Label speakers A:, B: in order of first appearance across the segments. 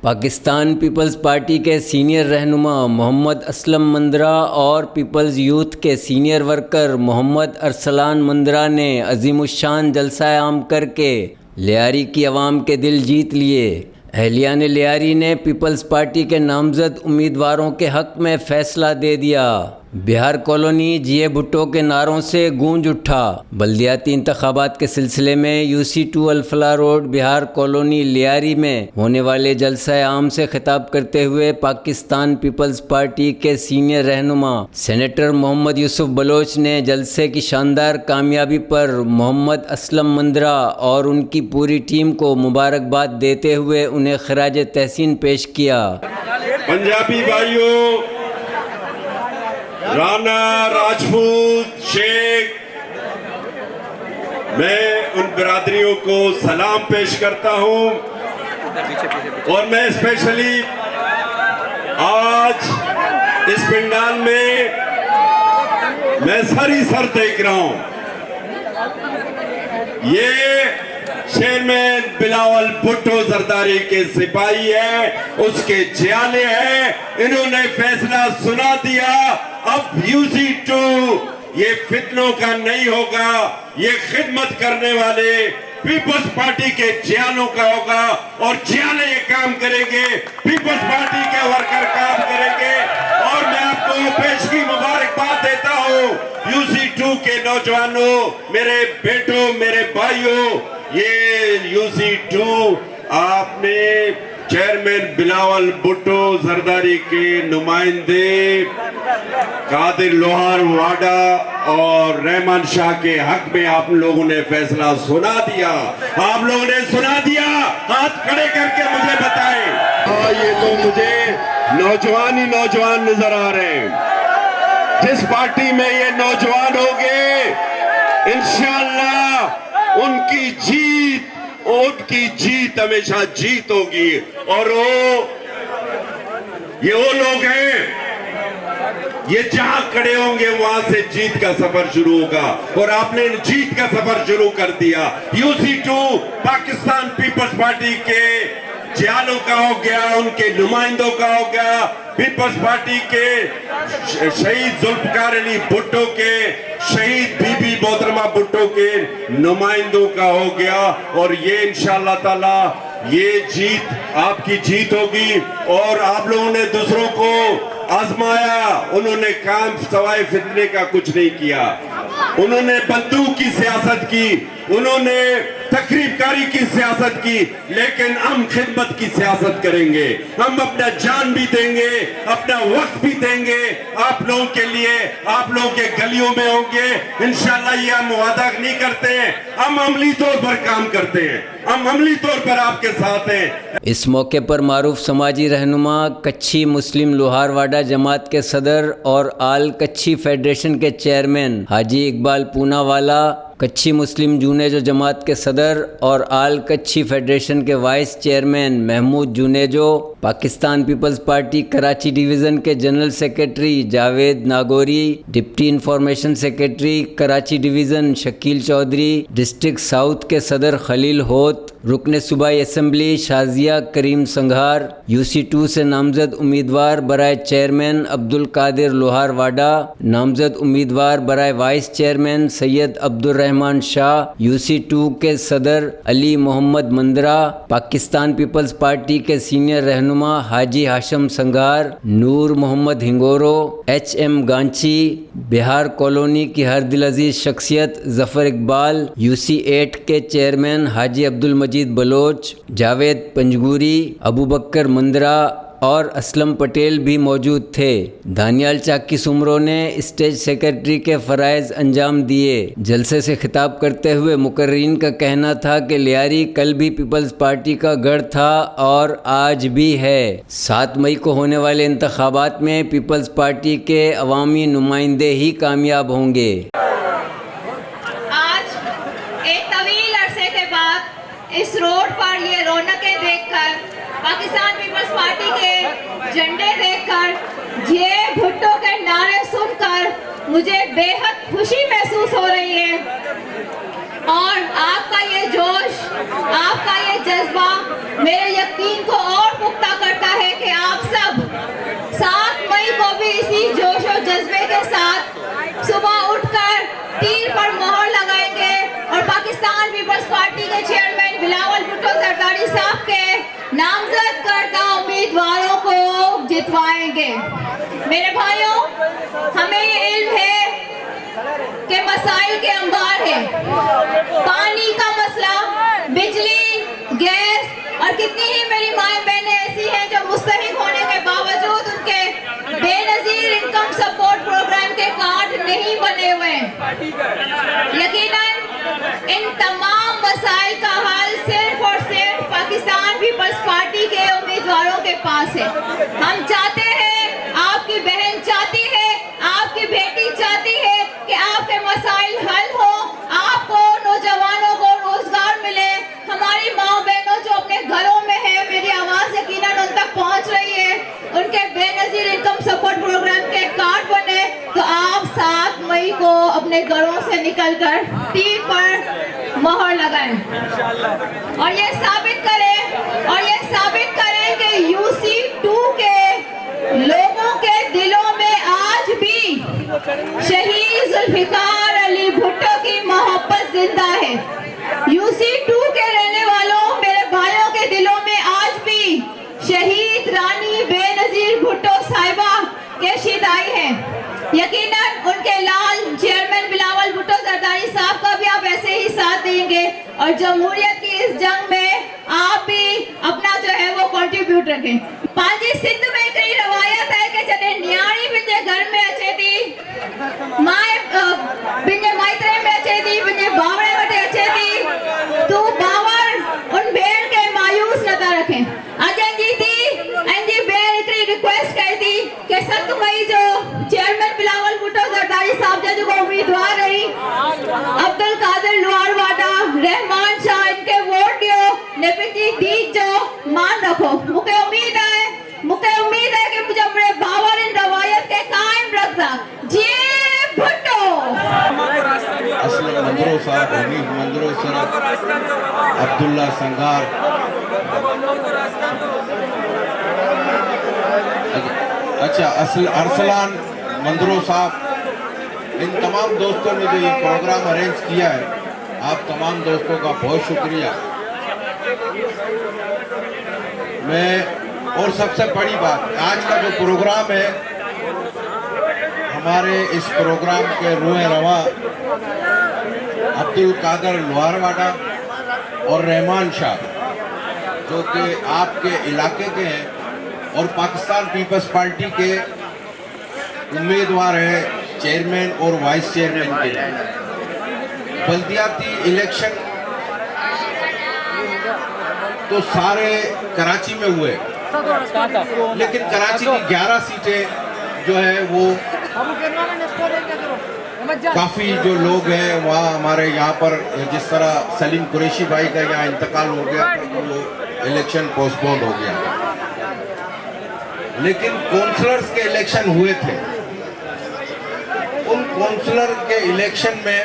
A: Pakistan Peoples Party के senior रहनुमा मोहम्मद असलम मंदरा और पीपल्स यूथ के सीनियर वर्कर मोहम्मद अरसलान मंदरा ने अजीमुशान जलसा आम करके लियारी की आवाम के दिल जीत लिए। अहलियान लियारी ने पीपल्स पार्टी के नामजद उम्मीदवारों के हक में फैसला दे दिया। बिहार कॉलोनी जीए भुट्टो के नारों से गूंज उठा। बल्दियाती इंतखाबात के सिलसिले में UC2 Al Falah road Bihar colony Lyari में होने वाले जलसा आम से खिताब करते हुए पाकिस्तान पीपल्स पार्टी के सीनियर रहनुमा सेनेटर मोहम्मद यूसुफ बलोच ने जलसे की शानदार कामयाबी पर मोहम्मद असलम मंदरा और उनकी पूरी टीम को मुबारकबाद देते हुए उन्हें खराज तहसीन पेश किया।
B: पंजाबी भाइयों, राणा, राजपूत, शेख, मैं उन बिरादरियों को सलाम पेश करता हूं और मैं स्पेशली आज इस पंडाल में मैं सर देख रहा हूं। ये चेयरमैन बिलावल भुट्टो जरदारी के सिपाही है, उसके जियाले हैं। इन्होंने फैसला सुना दिया, अब UC2 ये फितनों का नहीं होगा, ये खिदमत करने वाले पीपल्स पार्टी के जियालों का होगा और जियाले ये काम करेंगे, पीपल्स पार्टी के वर्कर काम करेंगे। और मैं आपको पेशगी मुबारकबाद देता हूँ UC2 के नौजवानों, मेरे बेटों, मेरे भाइयों। ये UC2 आपने चेयरमैन बिलावल भुट्टो जरदारी के नुमाइंदे कादिर लोहार वाडा और रहमान शाह के हक में आप लोगों ने फैसला सुना दिया। आप लोगों ने सुना दिया, हाथ खड़े करके मुझे बताएं। ये तो मुझे नौजवान ही नौजवान नजर आ रहे हैं। जिस पार्टी में ये नौजवान होंगे, इंशाअल्लाह उनकी जीत हमेशा जीत होगी। और वो लोग हैं, ये जहां खड़े होंगे वहां से जीत का सफर शुरू होगा और आपने जीत का सफर शुरू कर दिया। UC2 पाकिस्तान पीपल्स पार्टी के जियालों का हो गया, उनके नुमाइंदों का हो गया, पीपल्स पार्टी के शहीद जुल्फकार अली भुट्टो के, शहीद बीबी मोहतरमा भुट्टो के नुमाइंदों का हो गया। और ये इंशाअल्लाह ताला ये जीत आपकी जीत होगी। और आप लोगों ने दूसरों को आजमाया, उन्होंने काम सवाए फितने का कुछ नहीं किया। उन्होंने बंदूक की सियासत की, उन्होंने तकरीबकारी की सियासत की, लेकिन हम खिदमत की सियासत करेंगे। हम अपना जान भी देंगे, अपना वक्त भी देंगे आप लोगों के लिए। आप लोगों के गलियों में होंगे इंशाअल्लाह। ये हम वादा नहीं करते हैं, हम अमली तौर पर काम करते हैं, हम अमली तौर पर आपके साथ हैं।
A: इस मौके पर मारूफ समाजी रहनुमा, कच्छी मुस्लिम लोहारवाडा जमात के सदर और आल कच्छी फेडरेशन के चेयरमैन हाजी इकबाल पूनावाला, कच्छी मुस्लिम जुनेजो जमात के सदर और आल कच्छी फेडरेशन के vice chairman Mahmood Junejo, Pakistan Peoples Party Karachi division के general secretary Javed Nagori, deputy information secretary Karachi division Shakeel Chaudhry, district south के सदर खलील होत, रुकने सूबाई असम्बली शाजिया करीम संघार, UC2 से नामजद उम्मीदवार बराए चेयरमैन अब्दुल कादिर लोहारवाडा, नामजद उम्मीदवार बराए vice chairman Syed Abdul Rahman Shah, UC2 के सदर अली मोहम्मद मंदरा, पाकिस्तान पीपल्स पार्टी के सीनियर रहनुमा हाजी हाशम संघार, नूर मोहम्मद हिंगोरो, HM गांची, बिहार कॉलोनी की हर दिल अजीज शख्सियत जफर इकबाल, UC8 के चेयरमैन हाजी अब्दुल मजीद बलोच, जावेद पंजगुरी, अबू बकर मंदरा और असलम पटेल भी मौजूद थे। दानियाल चाकी सुमरो ने स्टेज सेक्रेटरी के फ़राइज़ अंजाम दिए। जलसे से खिताब करते हुए मुकर्रीन का कहना था कि लियारी कल भी पीपल्स पार्टी का गढ़ था और आज भी है। 7 मई को होने वाले इंतखाबात में पीपल्स पार्टी के अवामी नुमाइंदे ही कामयाब होंगे।
C: आज एक तवील अरसे के बाद इस रोड पर ये रौनकें देखकर, पाकिस्तान पीपल्स पार्टी के झंडे देखकर, जीए भुट्टो के नारे सुनकर मुझे बेहद खुशी महसूस हो रही है। और आपका ये जोश, आपका ये जज्बा मेरे यकीन को और पुख्ता पार्टी के चेयरमैन बिलावल भुट्टो जरदारी साहब के नामजद करदा उम्मीदवारों को जितवाएंगे। मेरे भाइयों, हमें ये इल्म है कि मसाइल के अंबार है। पानी का मसला, बिजली, गैस और कितनी ही मेरी माएँ बहनें ऐसी हैं जो मुस्तहिक होने के बावजूद उनके बेनजीर इनकम सपोर्ट प्रोग्राम के कार्ड नहीं बने हुए हैं। यकीनन इन तमाम मसाइल का हल सिर्फ और सिर्फ पाकिस्तान पीपल्स पार्टी के उम्मीदवारों के पास है। हम चाहते हैं, आपकी बहन चाहती है, आपकी बेटी चाहती है कि आपके मसाइल हल हो, आपको नौजवानों को रोजगार मिले। हमारी माँ बहनों जो अपने घरों में है, मेरी आवाज यकीनन उन तक पहुँच रही है, उनके बेनजीर इनकम सपोर्ट प्रोग्राम के कार्ड बने तो आप 7 मई को अपने घरों से निकलकर टीम पर मोहर लगाएं और ये साबित करें कि UC2 के लोगों के दिलों में आज भी शहीद जुल्फिकार अली भुट्टो की मोहब्बत जिंदा है। UC2 के रहने वालों, मेरे भाइयों के दिलों में आज भी शहीद रानी बेनजीर भुट्टो साहिबा के शिदाई है। यकीनन उनके लाल चेयरमैन बिलावल भुट्टो जरदारी साहब का भी आप ऐसे ही साथ देंगे और जमहूरियत की इस जंग में आप भी अपना जो है वो कंट्रीब्यूट रखें। पांजी सिंध में कई रवायत है कि जॾहिं न्याणी पंहिंजे घर में अचे थी, माए पंहिंजे माइतरे में अचे थी, पंहिंजे बावड़े वटि अचे थी, तू बावर उन भेण खे मायूस नथा रखें। अॼु जी थी जी भेण हिकिड़ी रिक्वेस्ट कई थी कि 7 मई जो चेयरमैन बिलावल भुट्टो जरदारी साहब जा जेको उम्मीदवार रही अब्दुल कादिर लुहार वाडा, रहमान शाह, इनके वोट ॾियो ने पंहिंजी धीउ जो मान रखो। मूंखे उम्मीद है कि मुंहिंजा भावर इन रवायत के कायम रखंदा। जी भुट्टो
D: असलम मंदरो साहब, हनीफ मंदरो सर, अब्दुल्ला संगार, अच्छा अरसलान मंदरो साहब, इन तमाम दोस्तों ने जो ये प्रोग्राम अरेंज किया है, आप तमाम दोस्तों का बहुत शुक्रिया। और सबसे बड़ी बात, आज का जो प्रोग्राम है, हमारे इस प्रोग्राम के रूह रवा अब्दुल कादिर लोहारवाडा और रहमान शाह जो कि आपके इलाके के हैं और पाकिस्तान पीपल्स पार्टी के उम्मीदवार हैं चेयरमैन और वाइस चेयरमैन के लिए। बल्दियाती इलेक्शन तो सारे कराची में हुए, लेकिन कराची की 11 सीटें जो है वो काफ़ी जो लोग हैं वहाँ हमारे यहाँ पर, जिस तरह सलीम कुरैशी भाई का यहाँ इंतकाल हो गया तो वो इलेक्शन पोस्टपोन हो गया, लेकिन काउंसलर्स के इलेक्शन हुए थे। उन काउंसलर के इलेक्शन में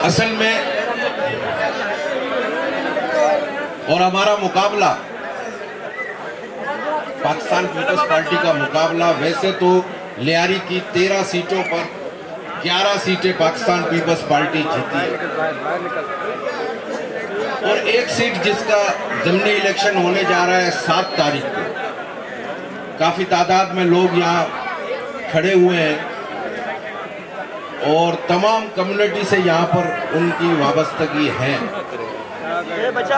D: असल में और हमारा मुकाबला पाकिस्तान पीपल्स पार्टी का मुकाबला, वैसे तो लियारी की 13 सीटों पर 11 सीटें पाकिस्तान पीपल्स पार्टी जीती है और एक सीट जिसका ज़मीनी इलेक्शन होने जा रहा है 7 तारीख को। काफ़ी तादाद में लोग यहाँ खड़े हुए हैं और तमाम कम्युनिटी से यहाँ पर उनकी वाबस्तगी है।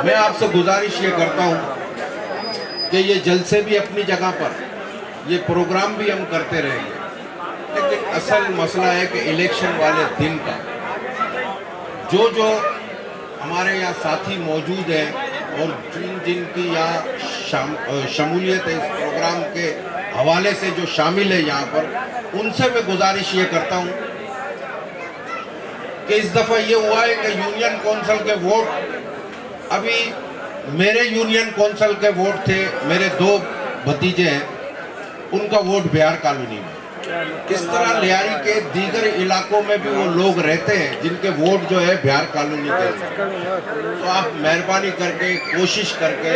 D: मैं आपसे गुजारिश ये करता हूँ कि ये जलसे भी अपनी जगह पर, ये प्रोग्राम भी हम करते रहेंगे, लेकिन असल मसला है कि इलेक्शन वाले दिन का जो हमारे यहाँ साथी मौजूद हैं और जिनकी यहाँ शमूलियत है इस प्रोग्राम के हवाले से जो शामिल है यहाँ पर, उनसे मैं गुजारिश ये करता हूँ कि इस दफ़ा ये हुआ है कि यूनियन कौंसिल के वोट, अभी मेरे यूनियन कौंसिल के वोट थे, मेरे 2 भतीजे हैं, उनका वोट बिहार कॉलोनी में। इस तरह लियारी के दीगर इलाकों में भी वो लोग रहते हैं जिनके वोट जो है बिहार कॉलोनी के। तो आप मेहरबानी करके कोशिश करके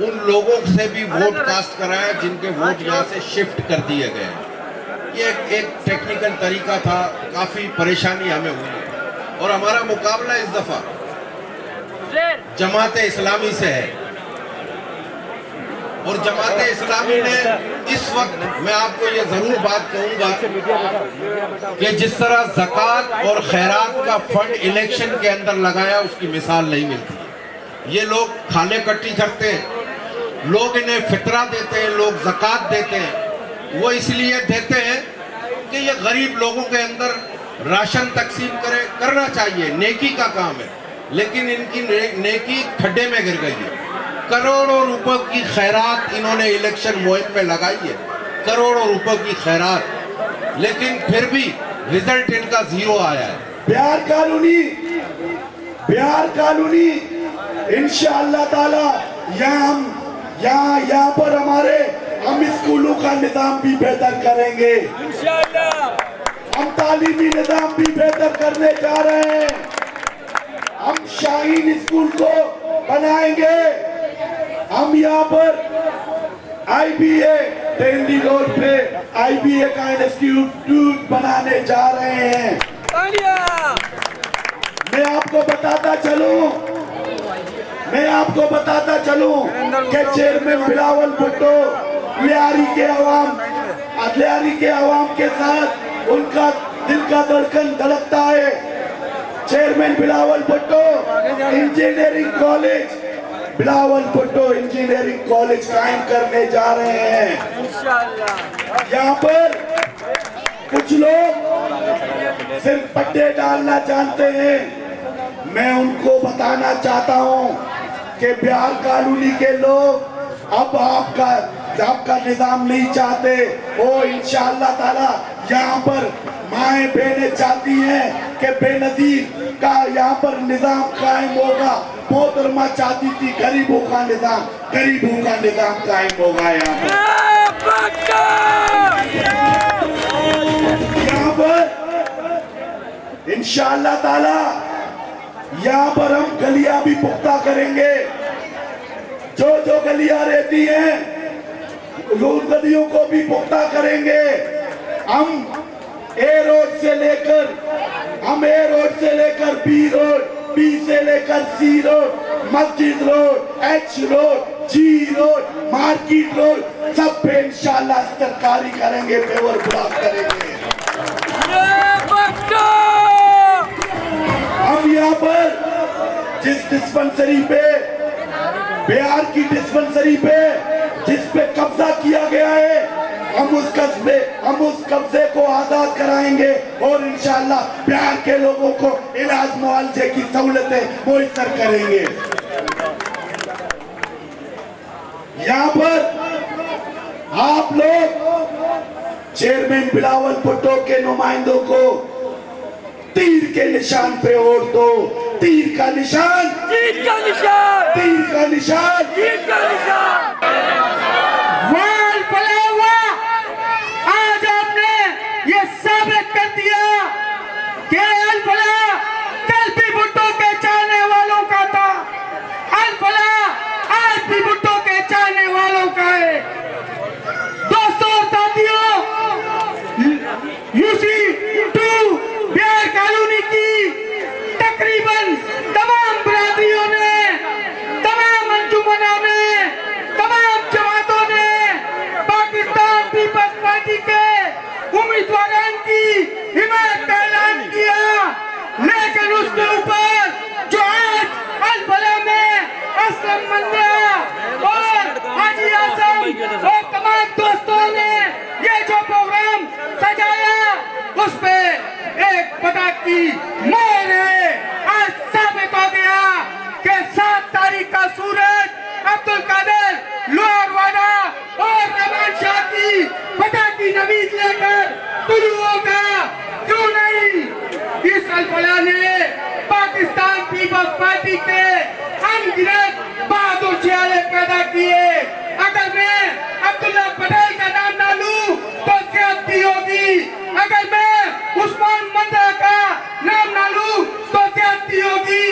D: उन लोगों से भी वोट कास्ट कराएं जिनके वोट यहाँ से शिफ्ट कर दिए गए हैं। ये एक टेक्निकल तरीका था, काफ़ी परेशानी हमें हुई और हमारा मुकाबला इस दफ़ा जमात इस्लामी से है। और जमात इस्लामी ने इस वक्त, मैं आपको ये जरूर बात कहूंगा कि जिस तरह ज़कात और खैरात का फंड इलेक्शन के अंदर लगाया, उसकी मिसाल नहीं मिलती। ये लोग खाने कट्टी करते हैं, लोग इन्हें फितरा देते हैं, लोग ज़कात देते हैं। वो इसलिए देते हैं कि ये गरीब लोगों के अंदर राशन तकसीम करना चाहिए, नेकी का काम है। लेकिन इनकी नेकी खड्डे में गिर गई है। करोड़ों रुपए की खैरात इन्होंने इलेक्शन मुहिम में लगाई है, करोड़ों रुपए की खैरात, लेकिन फिर भी रिजल्ट इनका 0 आया है।
E: बिहार कॉलोनी इंशाअल्लाह ताला यहाँ पर हम स्कूलों का निजाम भी बेहतर करेंगे। हम तालीमी निजाम भी बेहतर करने जा रहे हैं। हम शाहीन स्कूल को बनाएंगे। हम यहाँ पर IBA टेंडी रोड पे IBA का इंस्टीट्यूट बनाने जा रहे हैं। मैं आपको बताता चलूं कि चेयरमैन बिलावल भुट्टो लियारी के अवाम के साथ उनका दिल का धड़कन धड़कता है। Chairman Bilawal Bhutto engineering college कायम करने जा रहे हैं। यहाँ पर कुछ लोग सिर्फ पट्टे डालना जानते हैं। मैं उनको बताना चाहता हूँ कि बिहार कॉलोनी के लोग अब आपका निजाम नहीं चाहते। वो इंशाअल्लाह ताला यहाँ पर माएँ बहनें चाहती हैं कि बेनजीर का यहाँ पर निजाम कायम होगा। मोहतरमा चाहती थी गरीबों का निजाम कायम होगा। यहाँ पर इंशाअल्लाह ताला यहाँ पर हम गलियां भी पुख्ता करेंगे। जो गलियां रहती हैं उन गलियों को भी पुख्ता करेंगे। हम ए रोड से लेकर बी से लेकर C रोड, मस्जिद road, H road, G road, market road, सब पे इंशाअल्लाह सरकारी करेंगे, पेवर ब्लॉक करेंगे। हम यहाँ पर जिस डिस्पेंसरी पे, बिहार की डिस्पेंसरी पे जिस पे कब्जा किया गया है, हम उस कब्जे को आजाद कराएंगे और इंशाअल्लाह बिहार के लोगों को इलाज मुआवजे की सहूलतें मुयस्सर करेंगे। यहाँ पर आप लोग चेयरमैन बिलावल भुट्टो के नुमाइंदों को तीर के निशान पे वोट दो। तीर का निशान जीत का निशान, तीर का निशान जीत का निशान।
F: आज आपने ये साबित कर दिया कि अल-फला कल भी भुट्टो के चाहने वालों का था, अल-फला आज भी भुट्टो के चाहने वालों का है। दोस्तों और साथियों, UC 2 बिहार कॉलोनी की तकरीबन तमाम बरादरियों ने, तमाम अंजुमनों ने, तमाम जमातों ने पाकिस्तान पीपल्स पार्टी के उम्मीदवारों की हिमायत का ऐलान किया। लेकिन उसके ऊपर जो आज अल-फला में असलम मंदरा और हाजी आजम और तमाम दोस्तों ने ये जो प्रोग्राम सजाया, उस पे एक पटाख की मोहर है। आज साबित हो गया कि 7 तारीख का सूरज अब्दुल कादिर लोहारवाड़ा और रहमान शाह की पटाखी नवीद लेकर तुलू होगा। क्यों नहीं? इस अल-फला ने पाकिस्तान पीपल्स पार्टी के अनगिनत बहादुर चियाले पैदा किए। अगर मैं अब्दुल्ला पटेल का नाम ना लूं तो ज्यादती होगी। अगर मैं उस्मान मंदरा का नाम ना लूं तो ज्यादती होगी।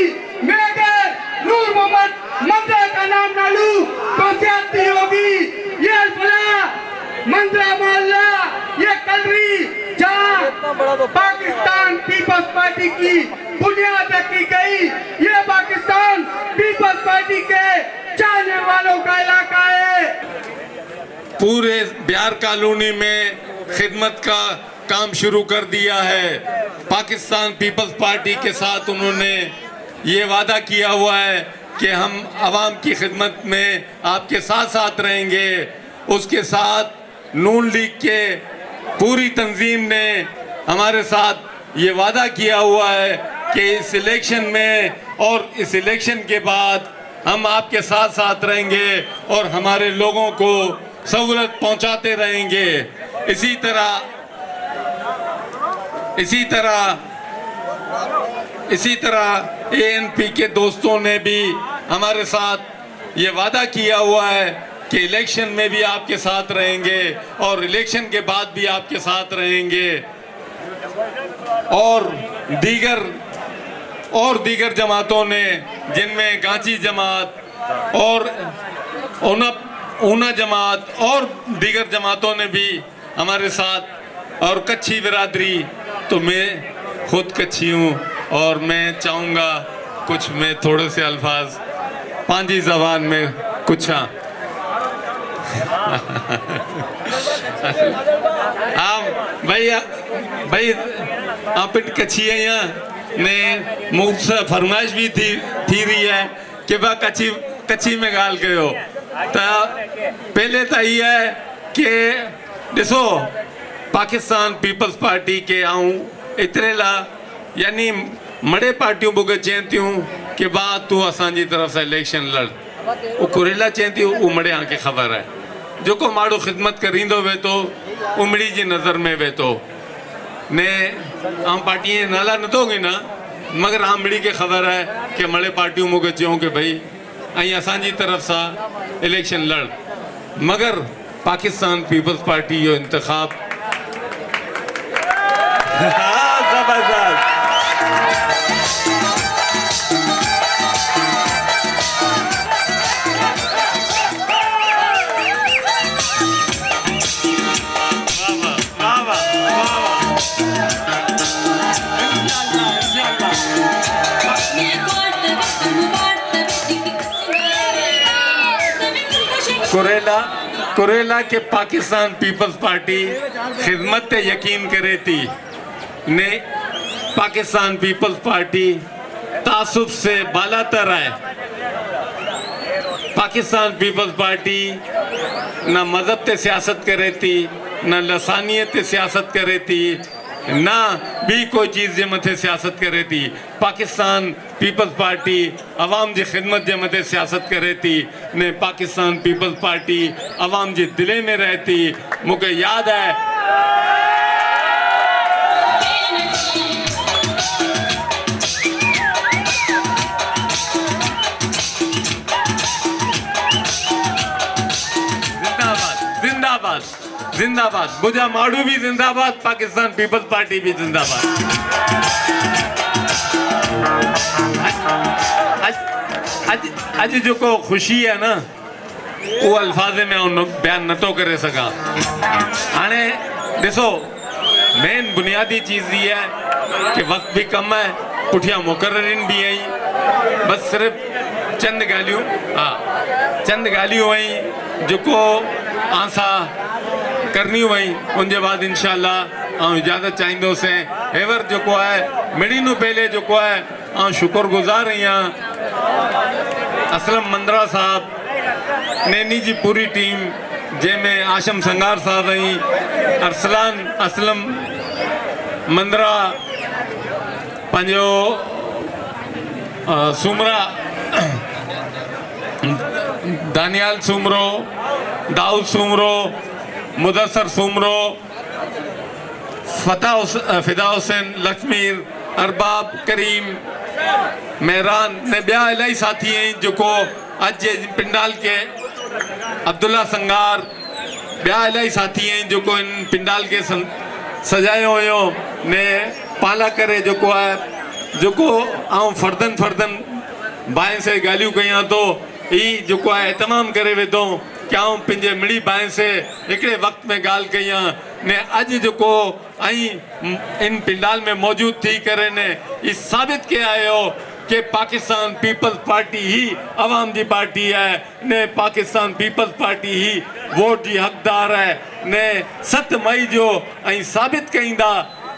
F: मैं अगर नूर मोहम्मद मंदरा का नाम ना लूं तो ज्यादती होगी। ये अल-फला मंदरा मोहल्ला, ये कलरी जहां पाकिस्तान पीपल्स पार्टी की बुनियाद रखी गई, ये पाकिस्तान
G: पूरे बिहार कॉलोनी में खिदमत का काम शुरू कर दिया है। पाकिस्तान पीपल्स पार्टी के साथ उन्होंने ये वादा किया हुआ है कि हम आवाम की खिदमत में आपके साथ साथ रहेंगे। उसके साथ नून लीग के पूरी तंजीम ने हमारे साथ ये वादा किया हुआ है कि इस इलेक्शन में और इस इलेक्शन के बाद हम आपके साथ साथ रहेंगे और हमारे लोगों को सहूलत पहुंचाते रहेंगे। इसी तरह एएनपी के दोस्तों ने भी हमारे साथ ये वादा किया हुआ है कि इलेक्शन में भी आपके साथ रहेंगे और इलेक्शन के बाद भी आपके साथ रहेंगे। और दीगर जमातों ने, जिनमें गांची जमात और ऊना जमात और दीगर जमातों ने भी हमारे साथ, और कच्छी बिरादरी, तो मैं खुद कच्छी हूँ और मैं चाहूँगा कुछ मैं थोड़े से अल्फाज पांजी ज़बान में कुछ भाई आप कच्छी यहाँ ने मुझसे फरमाइश भी थी रही है कि वह कच्छी में गाल कयो। तो पहले तो ये है कि ॾिसो पाकिस्तान पीपल्स पार्टी के आऊं इतरे ला यानी मड़े पार्टियों बुके चें थियूं कि बा तू असांजी तरफ से इलेक्शन लड़, वो कुरेला चें थियूं वो मड़े आके ख़बर है जो को माड़ो खिदमत करींदो वेतो उमड़ी जी नज़र में वेतो ने आम पार्टी नाला न दोगे ना, मगर आमड़ी के ख़बर है कि मड़े पार्टियों मुके चूँ कि भाई आई असांजी तरफ सा इलेक्शन लड़, मगर पाकिस्तान पीपल्स पार्टी जो इंतखाब
B: जबरदस्त।
G: कुरेला के पाकिस्तान पीपल्स पार्टी खिदमत ते यकीन करे थी ने पाकिस्तान पीपल्स पार्टी तासुब से बालातर है। पाकिस्तान पीपल्स पार्टी ना मजहब ते सियासत करे थी, ना लसानियत ते सियासत करे थी, ना भी कोई चीज़ जे मथे सियासत करे थी। पाकिस्तान पीपल्स पार्टी अवाम जी खिदमत जे मथे सियासत करे थी ने पाकिस्तान पीपल्स पार्टी अवाम जे दिले में रहती। मुझे याद है जिंदाबाद जिंदाबाद बुझा माड़ू भी जिंदाबाद, पाकिस्तान पीपल्स पार्टी भी जिंदाबाद। आज जो को खुशी है ना वो अल्फाजे में बयान न तो करे सका। हाणे ॾिसो मेन बुनियादी चीज़ ये है कि वक्त भी कम है, पुठिया मुकर्ररीन भी आई, बस सिर्फ चंद ॻाल्हियूं आई जो को आसा करनी वही उनके बाद इंशाल्लाह इजाज़त चाहींदोसीं। हेवर जो को है मिड़ी पहले जो को है शुक्रगुजार आहियां असलम मंदरा साहब नैनी जी पूरी टीम जैमें आशम संगार साहब आई, अरसलान असलम मंदरा पंजो सुमरा दानियाल सुमरो, दाऊद सुमरो, मुदस्सर सुमरो, फिदा हुसैन, लक्ष्मीर, अरबाब, करीम, मेहरान ने बिया इलाही साथी हैं जो को अज पिंडाल के अब्दुल्ला संगार बिया इलाही साथी हैं जो को इन पिंडाल के सजायो हुयो ने पाला करे जो को है जो को आऊं फर्दन बाएं से गालियों कया तो ई जो को है तमाम करे वे तो क्या पंहिंजे मिड़ी बाएं से हिकिड़े वक्त में गाल कया ने अज जो को आई इन पिंडाल में मौजूद थी करे ने इस साबित किया हो कि पाकिस्तान पीपल्स पार्टी ही अवाम की पार्टी है ने पाकिस्तान पीपल्स पार्टी ही वोट की हकदार है ने 7 मई जो ऐं साबित कईंदा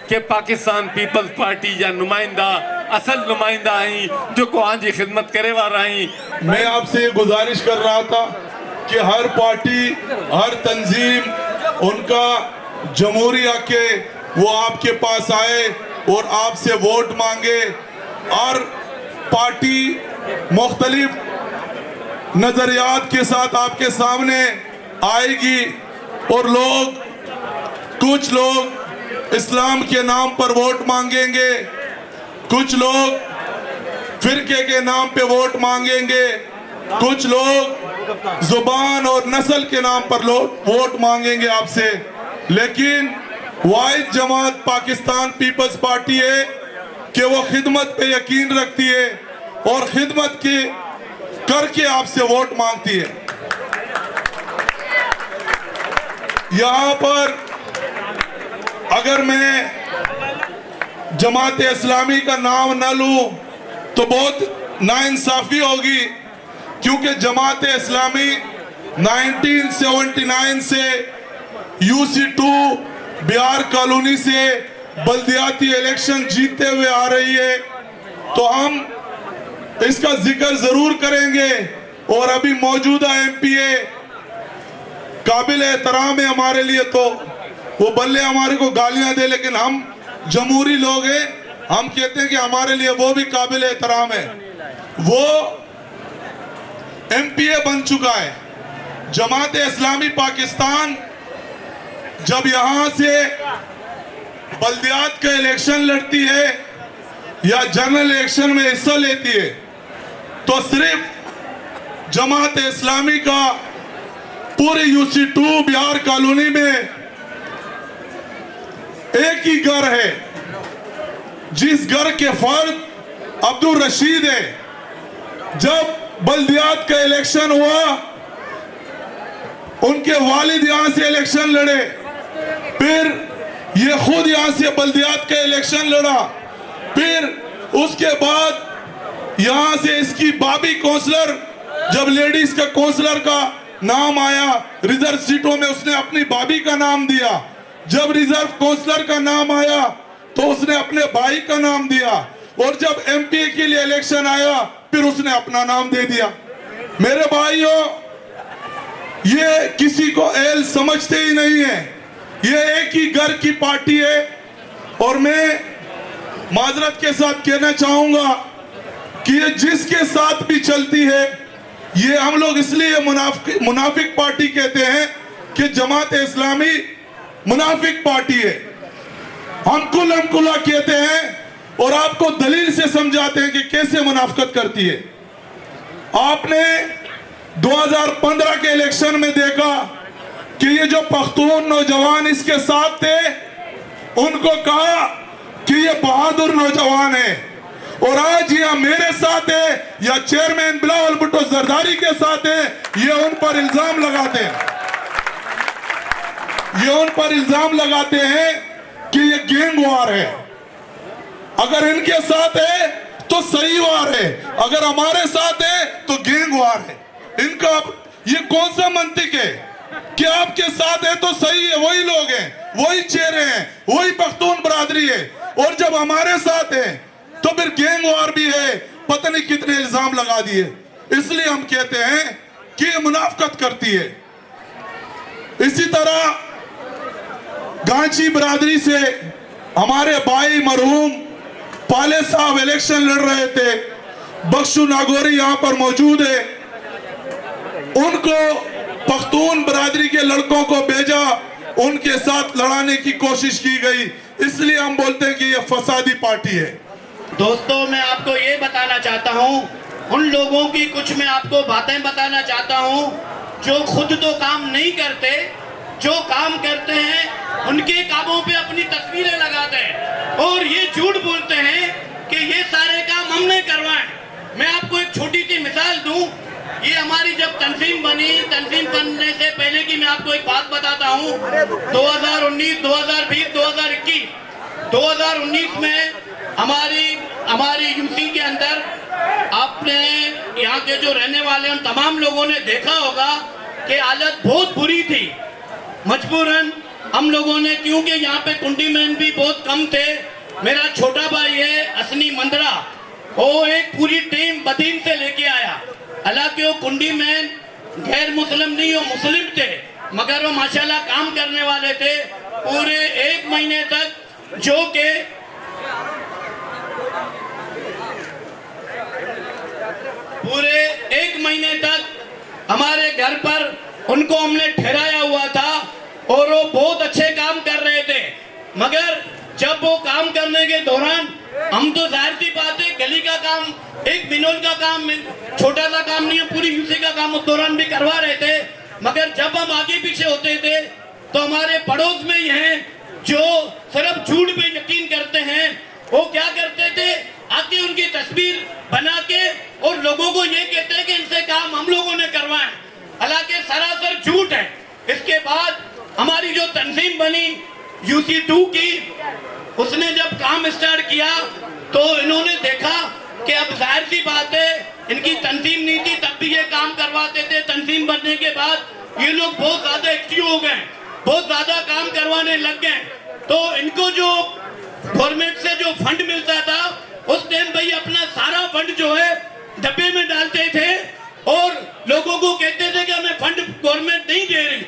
G: कि पाकिस्तान पीपल्स पार्टी जा नुमाइंदा असल नुमाइंदा आई जो को आंजी खिदमत करे वाला आई।
H: मैं आपसे ये गुजारिश कर रहा था कि हर पार्टी हर तंजीम उनका जमहूरी हक है वो आपके पास आए और आपसे वोट मांगे और पार्टी मुख्तलिफ नजरियात के साथ आपके सामने आएगी और कुछ लोग इस्लाम के नाम पर वोट मांगेंगे, कुछ लोग फिरके के नाम पे वोट मांगेंगे, कुछ लोग जुबान और नस्ल के नाम पर वोट मांगेंगे आपसे। लेकिन वाहिद जमात पाकिस्तान पीपल्स पार्टी है कि वो खिदमत पे यकीन रखती है और खिदमत के करके आपसे वोट मांगती है। यहाँ पर अगर मैं जमात इस्लामी का नाम न लूं तो बहुत नाइंसाफी होगी, क्योंकि जमात इस्लामी 1979 से UC2 बिहार कॉलोनी से बल्दियाती इलेक्शन जीतते हुए आ रही है, तो हम इसका जिक्र जरूर करेंगे। और अभी मौजूदा MPA काबिल एहतराम है हमारे लिए, तो वो बल्ले हमारे को गालियां दे, लेकिन हम जमहूरी लोग हैं, हम कहते हैं कि हमारे लिए वो भी काबिल एहतराम है। वो MPA बन चुका है। जमात इस्लामी पाकिस्तान जब यहां से बल्दियात का इलेक्शन लड़ती है या जनरल इलेक्शन में हिस्सा लेती है, तो सिर्फ जमात इस्लामी का पूरे UC2 बिहार कॉलोनी में एक ही घर है, जिस घर के फर्द अब्दुल रशीद है। जब बल्दियात का इलेक्शन हुआ, उनके वालिद यहां से इलेक्शन लड़े, फिर ये खुद यहां से बल्दियात का इलेक्शन लड़ा, फिर उसके बाद यहां से इसकी बाबी काउंसलर, जब लेडीज का काउंसलर का नाम आया रिजर्व सीटों में, उसने अपनी बाबी का नाम दिया। जब रिजर्व काउंसलर का नाम आया तो उसने अपने भाई का नाम दिया, और जब MPA के लिए इलेक्शन आया फिर उसने अपना नाम दे दिया। मेरे भाइयों, ये किसी को एल समझते ही नहीं है, ये एक ही घर की पार्टी है। और मैं माजरत के साथ कहना चाहूंगा कि ये जिसके साथ भी चलती है, ये हम लोग इसलिए मुनाफिक पार्टी कहते हैं कि जमात इस्लामी मुनाफिक पार्टी है। हम कुल्ला कहते हैं और आपको दलील से समझाते हैं कि कैसे मुनाफिकत करती है। आपने 2015 के इलेक्शन में देखा कि ये जो पख्तून नौजवान इसके साथ थे, उनको कहा कि ये बहादुर नौजवान है, और आज यह मेरे साथ है या चेयरमैन बिलावल भुट्टो जरदारी के साथ है, ये उन पर इल्जाम लगाते हैं। ये उन पर इल्जाम लगाते हैं कि ये गैंग वार है। अगर इनके साथ है तो सही वार है, अगर हमारे साथ है तो गैंग वार है। इनका ये कौन सा मंतिक है कि आपके साथ है तो सही है, वही लोग हैं, वही चेहरे हैं, वही पख्तून बरादरी है, और जब हमारे साथ है तो फिर गैंग वार भी है। पता नहीं कितने इल्जाम लगा दिए। इसलिए हम कहते हैं कि ये मुनाफिकत करती है। इसी तरह गांची बरादरी से हमारे भाई मरहूम पाले साहब इलेक्शन लड़ रहे थे, बख्शू नागौरी यहाँ पर मौजूद है, उनको पख्तून बरादरी के लड़कों को भेजा, उनके साथ लड़ाने की कोशिश की गई। इसलिए हम बोलते हैं कि यह फसादी पार्टी है।
I: दोस्तों, मैं आपको ये बताना चाहता हूँ, उन लोगों की कुछ मैं आपको बातें बताना चाहता हूँ जो खुद तो काम नहीं करते, जो काम करते हैं उनके कामों पे अपनी तस्वीरें लगाते हैं और ये झूठ बोलते हैं कि ये सारे काम हमने करवाए। मैं आपको एक छोटी सी मिसाल दूं, ये हमारी जब तंजीम बनी, तंजीम बनने से पहले की मैं आपको एक बात बताता हूँ। 2019, 2020, 2021, 2019 में हमारी यूपी के अंदर आपने यहाँ के जो रहने वाले उन तमाम लोगों ने देखा होगा कि हालत बहुत बुरी थी। मजबूरन हम लोगों ने, क्योंकि यहाँ पे कुंडी मैन भी बहुत कम थे, मेरा छोटा भाई है असनी मंदरा, वो एक पूरी टीम बदीन से लेके आया। हालांकि वो कुंडी मैन गैर मुस्लिम नहीं, वो मुस्लिम थे, मगर वो माशाल्लाह काम करने वाले थे पूरे 1 महीने तक, जो कि पूरे 1 महीने तक हमारे घर पर उनको हमने ठहराया हुआ था और वो बहुत अच्छे काम कर रहे थे। मगर जब वो काम करने के दौरान हम तो जाहिर सी बात है गली का काम, एक बिनोल का काम, छोटा सा काम नहीं है, पूरी यूसी का काम उस दौरान भी करवा रहे थे। मगर जब हम आगे पीछे होते थे तो हमारे पड़ोस में ही हैं जो सिर्फ झूठ पे यकीन करते हैं, वो क्या करते थे, आके उनकी तस्वीर बना के और लोगों को ये कहते हैं कि इनसे काम हम लोगों ने करवाए, हालांकि सरासर झूठ है। इसके बाद हमारी जो तंजीम बनी UC2 की, उसने जब काम स्टार्ट किया तो इन्होंने देखा कि अब जाहिर सी बात है इनकी तंजीम नहीं थी, तब भी ये काम करवाते थे। तंजीम बनने के बाद ये लोग बहुत ज्यादा एक्टिव हो गए, बहुत ज्यादा काम करवाने लग गए। तो इनको जो गवर्नमेंट से जो फंड मिलता था उस टाइम भाई अपना सारा फंड जो है डब्बे में डालते थे और लोगों को कहते थे कि हमें फंड गवर्नमेंट नहीं दे रही।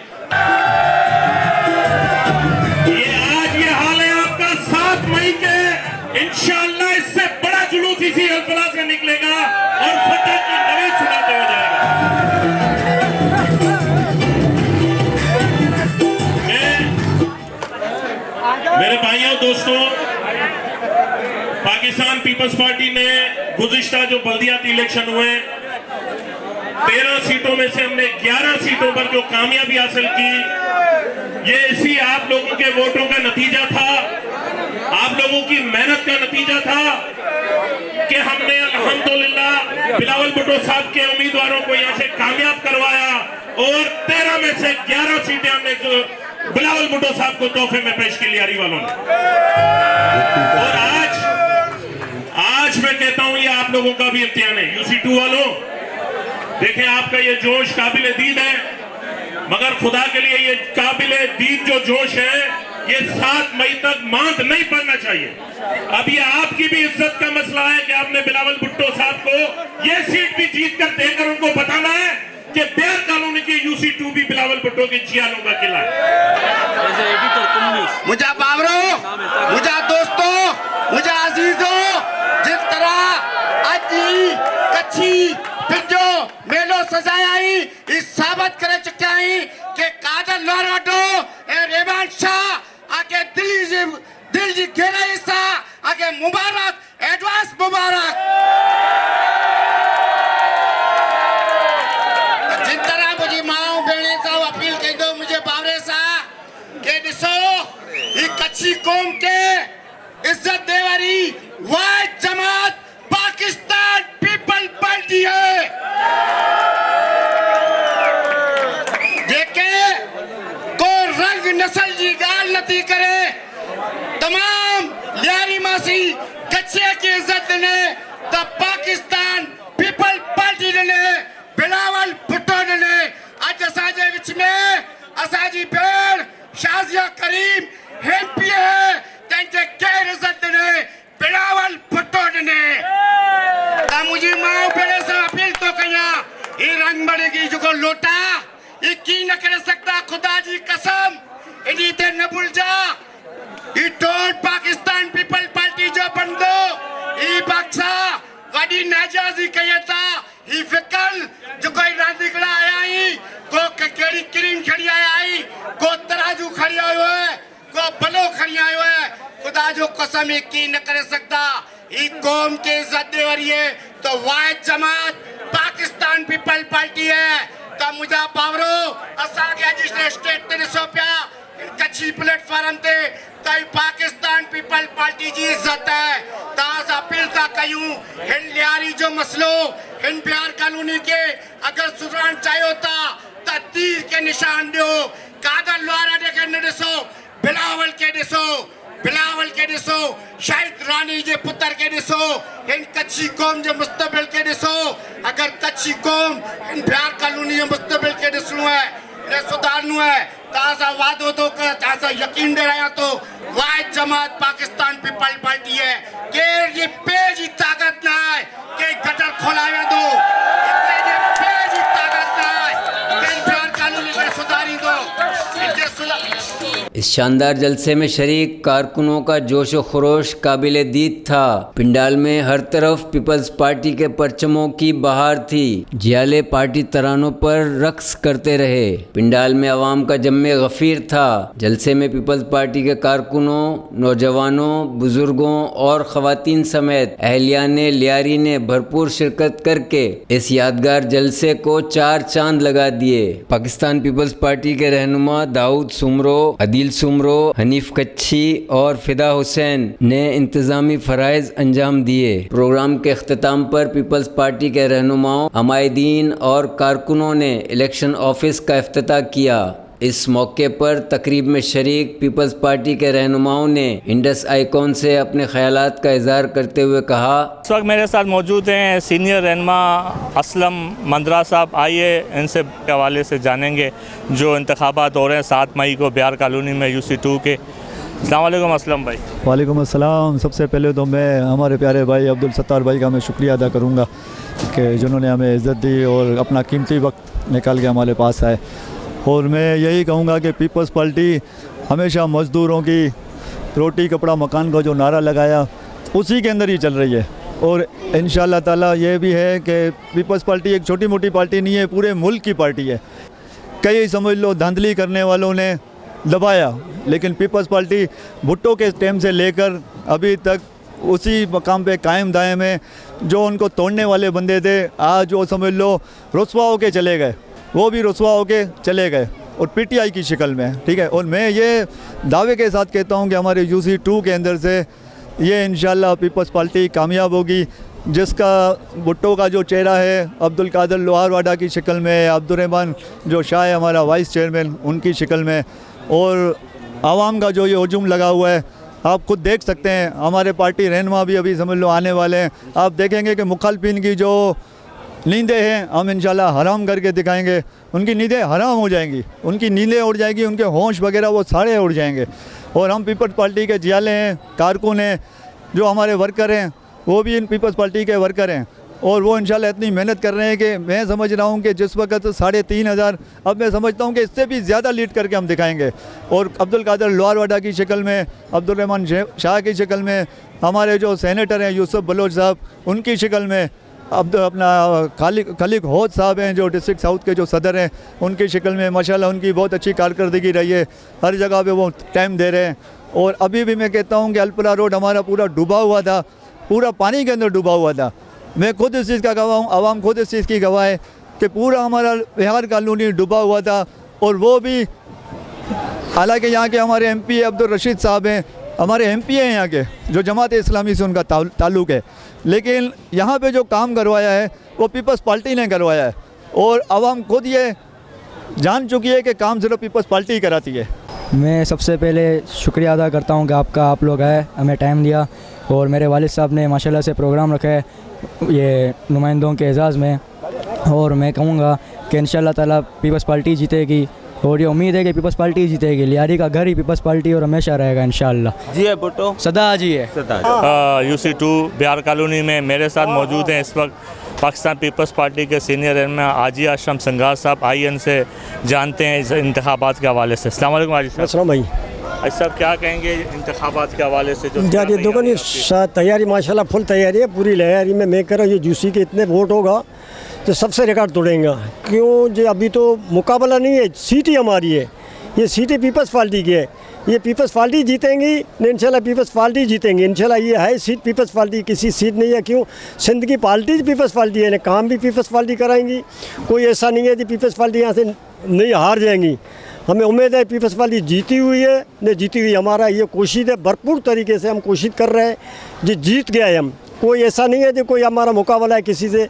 J: ये आज ये हाल है आपका 7 मई के, इंशाअल्लाह इससे बड़ा जुलूस इसी हलफला से निकलेगा और फतह की नवीद सुनाते हो जाएगा। मेरे भाइयों दोस्तों, पाकिस्तान पीपल्स पार्टी ने गुज़िश्ता जो बल्दियाती इलेक्शन हुए 13 सीटों में से हमने 11 सीटों पर जो कामयाबी हासिल की, ये इसी आप लोगों के वोटों का नतीजा था, आप लोगों की मेहनत का नतीजा था कि हमने अल्हम्दुलिल्लाह बिलावल भुट्टो साहब के उम्मीदवारों को यहाँ से कामयाब करवाया और 13 में से 11 सीटें हमने बिलावल भुट्टो साहब को तोहफे में पेश की लियारी वालों ने। और आज मैं कहता हूं ये आप लोगों का भी इम्तिहान है। UC2 वालों, देखें आपका ये जोश काबिल दीद है, मगर खुदा के लिए ये काबिल दीद जो जोश है ये 7 मई तक मांद नहीं पड़ना चाहिए। अब ये आपकी भी इज्जत का मसला है कि आपने बिलावल भुट्टो साहब को ये सीट भी जीत कर देकर उनको बताना है कि बेर कॉलोनी की UC2 भी बिलावल भुट्टो के जियालों का किला है।
F: मुझे बाबरो, मुझे दोस्तों, मुझे अजीजों, जिस तरह आज कच्ची पिंजो मेलो सजाया ही इस साबित कर चुका है कि कादर लोराडो ए रेवान शाह आके दिल जी गहराई सा आके मुबारक, एडवांस मुबारक। जिन तरह मुझे माओ बहने सा अपील कह दो मुझे बावरे सा के दिसो ये कच्ची कौम के इज्जत देवारी वाहिद जमात पाकिस्तान पीपल पार्टी है, जेके को रंग नस्ल जी गाल नती करे, तमाम लियारी मासी कच्चे की इज्जत ने तब पाकिस्तान पीपल पार्टी ने बिलावल भुट्टो ने आज असाजे विच में असाजी भेड़ शाजिया करीम MP है तंजे केर इज्जत ने बिलावल भुट्टो ने ता मुझे मां बेड़े से अपील तो कया ये रंग बड़ेगी जो को लोटा ये की न कर सकता, खुदा जी कसम इनी ते न भूल जा। ये टोल पाकिस्तान पीपल पार्टी जो बंदो ये बक्सा वडी नाजाजी कहता ये फिकल जो कोई रांदिकड़ा आया ही को केड़ी क्रीम खड़ी आया ही को तराजू खड़ी आयो है को बलो खड़ी आयो है, खुदा जो कसम एक की न कर सकता। ये कौम के इज्जत देवरी है तो वाहिद जमात पाकिस्तान पीपल पार्टी है। तो मुझे पावरो असा के जिसने स्टेट ते सोपिया कच्ची प्लेटफॉर्म ते तई पाकिस्तान पीपल पार्टी जी इज्जत है। ताज अपील ता कयूं हिन लियारी जो मसलो हिन बिहार कॉलोनी के अगर सुधार चाहिए था त तीर के निशान दो, कादर लोहारा देखे न दिसो, बिलावल के दिसो,
I: बिलावल के ॾिसो, शाहिद रानी जे पुत्र के ॾिसो, इन कच्छी कौम जे मुस्तबिल के ॾिसो। अगर कच्छी कौम इन बिहार कॉलोनी जे मुस्तबिल के ॾिसणो है, इन्हें सुधारणो है, तव्हां वादो थो कर, तव्हां यकीन ॾियारियां थो, वाहिद जमात पाकिस्तान पीपल पार्टी है। केर जे पे जी ताकत न आहे के गटर खोलाए वेंदो, केर जे पे जी ताकत न आहे के बिहार कॉलोनी खे सुधारींदो।
A: इस शानदार जलसे में शरीक कारकुनों का जोश व खरोश काबिल दीद था। पिंडाल में हर तरफ पीपल्स पार्टी के परचमों की बहार थी। जियाले पार्टी तरानों पर रक्स करते रहे। पिंडाल में अवाम का जम्मे गफीर था। जलसे में पीपल्स पार्टी के कारकुनों, नौजवानों, बुजुर्गों और खवातीन समेत अहलियाने लियारी ने भरपूर शिरकत करके इस यादगार जलसे को 4 चांद लगा दिए। पाकिस्तान पीपल्स पार्टी के रहनुमा दाऊद सुमरो, अदील सुमरो, हनीफ कच्छी और फिदा हुसैन ने इंतजामी फराइज अंजाम दिए। प्रोग्राम के अख्ताम पर पीपल्स पार्टी के रहनुमाओं, हमायदीन और कारकुनों ने इलेक्शन ऑफिस का इफ्तिताह किया। इस मौके पर तकरीब में शरीक पीपल्स पार्टी के रहनुमाओं ने इंडस आइकॉन से अपने ख्यालात का इजहार करते हुए कहा,
K: इस वक्त मेरे साथ मौजूद हैं सीनियर रहनुमा असलम मंदरा साहब। आइए इनसे हवाले से जानेंगे जो इंतखाबात हो रहे हैं 7 मई को बिहार कॉलोनी में UC2 के। अस्सलाम वालेकुम असलम भाई।
L: वालेकुम अस्सलाम। सबसे पहले तो मैं हमारे प्यारे भाई अब्दुल सत्तार भाई का मैं शुक्रिया अदा करूँगा कि जिन्होंने हमें इज़्ज़त दी और अपना कीमती वक्त निकाल के हमारे पास आए। और मैं यही कहूँगा कि पीपल्स पार्टी हमेशा मज़दूरों की रोटी कपड़ा मकान का जो नारा लगाया उसी के अंदर ही चल रही है। और इंशाअल्लाह ताला ये भी है कि पीपल्स पार्टी एक छोटी मोटी पार्टी नहीं है, पूरे मुल्क की पार्टी है। कई समझ लो धांधली करने वालों ने दबाया, लेकिन पीपल्स पार्टी भुट्टो के टाइम से लेकर अभी तक उसी मकाम पे कायम दायम है। जो उनको तोड़ने वाले बंदे थे आज वो समझ लो रुस्वा होके चले गए, वो भी रुस्वा होके चले गए और PTI की शक्ल में, ठीक है। और मैं ये दावे के साथ कहता हूँ कि हमारे UC2 के अंदर से ये इंशाल्लाह पीपल्स पार्टी कामयाब होगी, जिसका भुट्टो का जो चेहरा है अब्दुल कादर लोहारवाडा की शक्ल में, अब्दुर्रहमान जो शाह है हमारा वाइस चेयरमैन उनकी शक्ल में, और आवाम का जो ये हजूम लगा हुआ है आप खुद देख सकते हैं। हमारे पार्टी रहनुमा भी अभी समझ लो आने वाले हैं। आप देखेंगे कि मुखालफिन की जो नींदें हैं हम इंशाल्लाह हराम करके दिखाएंगे। उनकी नींदें हराम हो जाएंगी, उनकी नींदें उड़ जाएंगी, उनके होश वगैरह वो सारे उड़ जाएंगे। और हम पीपल्स पार्टी के जियाले हैं, कारकुन हैं, जो हमारे वर्कर हैं वो भी इन पीपल्स पार्टी के वर्कर हैं और वो इंशाल्लाह इतनी मेहनत कर रहे हैं कि मैं समझ रहा हूँ कि जिस वक्त 3,500 अब मैं समझता हूँ कि इससे भी ज़्यादा लीड करके हम दिखाएंगे। और अब्दुल कादर लोहारवाडा की शक्ल में, अब्दुर्रहमान शाह की शक्ल में, हमारे जो सेनेटर हैं यूसुफ बलोच साहब उनकी शक्ल में, अब अपना खलीक होद साहब हैं जो डिस्ट्रिक्ट साउथ के जो सदर हैं उनकी शक्ल में माशाल्लाह उनकी बहुत अच्छी कारकर्दगी रही है। हर जगह पे वो टाइम दे रहे हैं। और अभी भी मैं कहता हूँ कि अल्परा रोड हमारा पूरा डूबा हुआ था, पूरा पानी के अंदर डूबा हुआ था। मैं खुद इस चीज़ का गवाह हूँ, आवाम खुद इस चीज़ की गवाह है कि पूरा हमारा बिहार कॉलोनी डूबा हुआ था। और वो भी हालांकि यहाँ के हमारे MP अब्दुल रशीद साहब हैं, हमारे MP हैं यहाँ के, जो जमात इस्लामी से उनका ताल्लुक़ है, लेकिन यहाँ पे जो काम करवाया है वो पीपल्स पार्टी ने करवाया है। और आवाम खुद ये जान चुकी है कि काम सिर्फ पीपल्स पार्टी कराती है।
M: मैं सबसे पहले शुक्रिया अदा करता हूँ कि आप लोग आए, हमें टाइम दिया और मेरे वालिद साहब ने माशाल्लाह से प्रोग्राम रखा है ये नुमाइंदों के एजाज़ में। और मैं कहूँगा कि इंशाअल्लाह ताला पीपल्स पार्टी जीतेगी और ये उम्मीद है कि पीपल्स पार्टी जीतेगी। लियारी का घर ही पीपल्स पार्टी और हमेशा रहेगा इंशाअल्लाह।
K: जी है भुट्टो,
M: सदा जी है।
K: UC2 बिहार कॉलोनी में मेरे साथ मौजूद हैं इस वक्त पाकिस्तान पीपल्स पार्टी के सीनियर रहनुमा हाजी आशरम संगार साहब। आइए इनसे जानते हैं इस इंतखाबात के हवाले से। अस्सलाम वालेकुम हाजी साहब।
N: भाई
K: साहब क्या कहेंगे इंतखाबात के हवाले से? जो
N: देखो नहीं तैयारी माशाल्लाह फुल तैयारी है, पूरी तैयारी में मैं कह रहा हूँ ये UC के इतने वोट होगा तो सबसे रिकॉर्ड तोड़ेगा। क्यों जो अभी तो मुकाबला नहीं है, सीट ही हमारी है, ये सीट ही पीपल्स पार्टी की है, ये पीपल्स पार्टी जीतेंगी इंशाल्लाह, पीपल्स पार्टी जीतेंगे इंशाल्लाह। ये है सीट पीपल्स पार्टी, किसी सीट नहीं है। क्यों सिंध की पार्टी पीपल्स पार्टी है, काम भी पीपल्स पार्टी कराएंगी। कोई ऐसा नहीं है कि पीपल्स पार्टी यहाँ से नहीं हार जाएंगी। हमें उम्मीद है पीपल्स पार्टी जीती हुई है, नहीं जीती हुई हमारा ये कोशिश है, भरपूर तरीके से हम कोशिश कर रहे हैं जी जीत गए हम। कोई ऐसा नहीं है कि कोई हमारा मुकाबला है किसी से,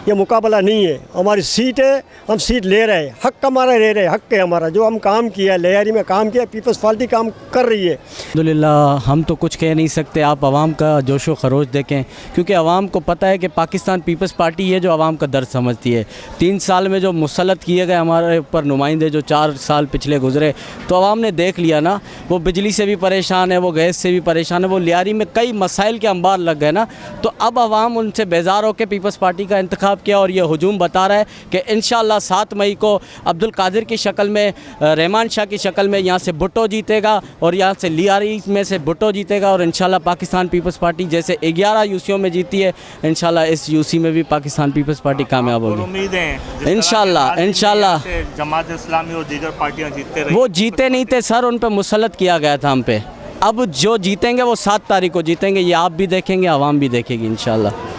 N: ये मुकाबला नहीं है। हमारी सीट है, हम सीट ले रहे हैं, हक हमारा ले रहे हैं, हक है हमारा। जो हम काम किया लियारी में काम किया, पीपल्स पार्टी काम कर रही है।
O: अल्हम्दुलिल्लाह हम तो कुछ कह नहीं सकते, आप आवाम का जोशो खरोश देखें, क्योंकि आवाम को पता है कि पाकिस्तान पीपल्स पार्टी है जो आवाम का दर्द समझती है। 3 साल में जो मुसल्लत किए गए हमारे ऊपर नुमाइंदे, जो 4 साल पिछले गुजरे, तो आवाम ने देख लिया ना, वो बिजली से भी परेशान है, वो गैस से भी परेशान है, वो लियारी में कई मसाइल के अंबार लग गए ना। तो अब आवाम उनसे बेजार होकर पीपल्स पार्टी का इंतखाब किया और ये हुजूम बता रहा है कि इंशाअल्लाह 7 मई को अब्दुल कादिर की शक्ल में, रहमान शाह की शक्ल में यहाँ से भुट्टो जीतेगा और यहाँ से लियारी में से भुट्टो जीतेगा। और इंशाअल्लाह पाकिस्तान पीपल्स पार्टी जैसे 11 यूसीओं में जीती है, इंशाअल्लाह इस यूसी में भी पाकिस्तान पीपल्स पार्टी कामयाब होगी।
K: उम्मीद है
O: इंशाअल्लाह
K: जमात इस्लामी और दीगर पार्टियाँ जीतते रहे।
O: वो जीते नहीं थे सर, उन पर मुसल्लत किया गया था हम पे। अब जो जीतेंगे वो 7 तारीख को जीतेंगे, ये आप भी देखेंगे, आवाम भी देखेगी इंशाअल्लाह।